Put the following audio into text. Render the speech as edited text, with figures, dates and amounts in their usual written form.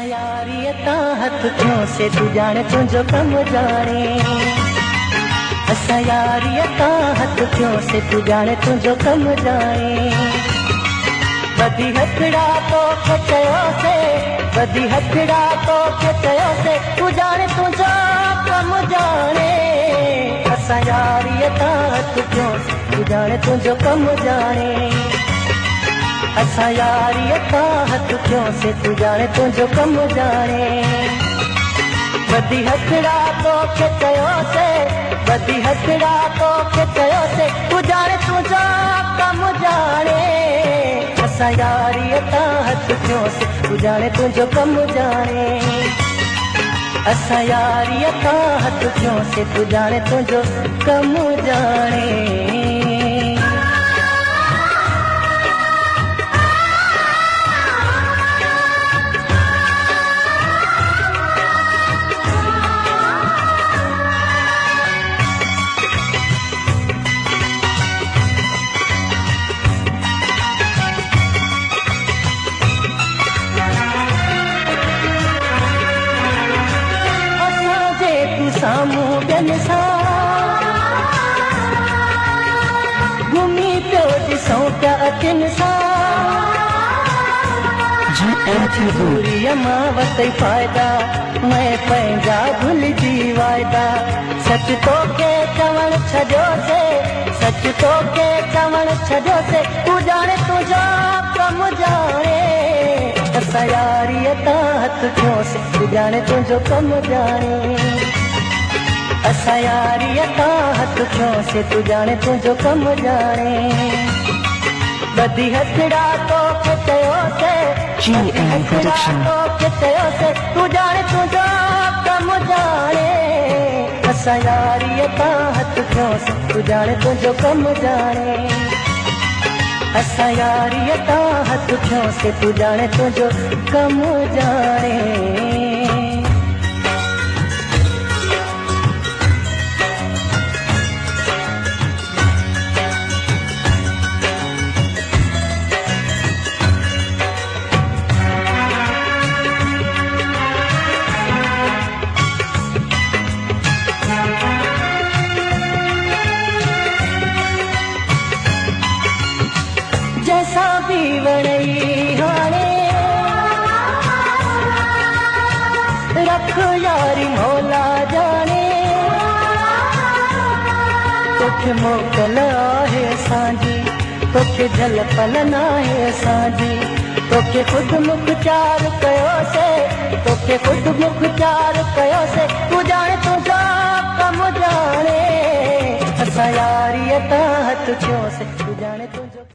असां यारीअ तां हथ थियोंसे तू जाने तुंहिंजो कमु जाने। असां यारीअ तां हथ थियोंसे तू जाने तुंहिंजो कमु जाने। बदी हथड़ा तोखे चयोसे, बदी हथड़ा तोखे चयोसे तू जाने तुंहिंजो कमु जाने। असां यारीअ तां हथ थियोंसे तू जाने तुंहिंजो कमु जाने। असां यारीअ तां हथ थियोंसे तू जाने तुंहिंजो कमु जाने। बदी हथड़ा तोखे चयोसे, बदी हथड़ा तोखे चयोसे तू जाने तुंहिंजो कमु जाने। असां यारीअ तां हथ थियोंसे तू जाने तुंहिंजो कमु जाने। असां यारीअ तां हथ थियोंसे तू जाने तुंहिंजो कमु जाने। साम्हूं ॿियनि सां घुमी पियो ॾिसूं पिया अखियुनि सां। दूरीअ मां वरितई फ़ाइदा मैं पंहिंजा भुलिजी वाइदा। सच तोखे चवण छॾियोसे, सच तोखे चवण छॾियोसे तू जाने तुंहिंजो कमु जाने। असां यारीअ तां हथ थियोंसे तू जाने तुंहिंजो कमु जाने। असां यारीअ तां हथ थियोंसे तू जाने तुंहिंजो कमु जाने। बदी हथड़ा तोखे चयोसे, बदी हथड़ा तोखे चयोसे तू जाने तुंहिंजो कमु जाने। असां यारीअ तां हथ थियोंसे तू जाने तुंहिंजो कमु जाने। असां यारीअ तां हथ थियोंसे तू जाने तुंहिंजो कमु जाने। जैसा भी वणई हाणे रख यारी मौला जाने। तोखे मोकल आहे असांजी, तोखे झलपल नाहे असांजी। तोखे ख़ुदि मुख़्तियार कयोसे, तोखे ख़ुदि मुख़्तियार कयोसे तू जाने तुंहिंजो कमु जाने। असां यारीअ तां हथ थियोंसे तू जाने तुंहिंजो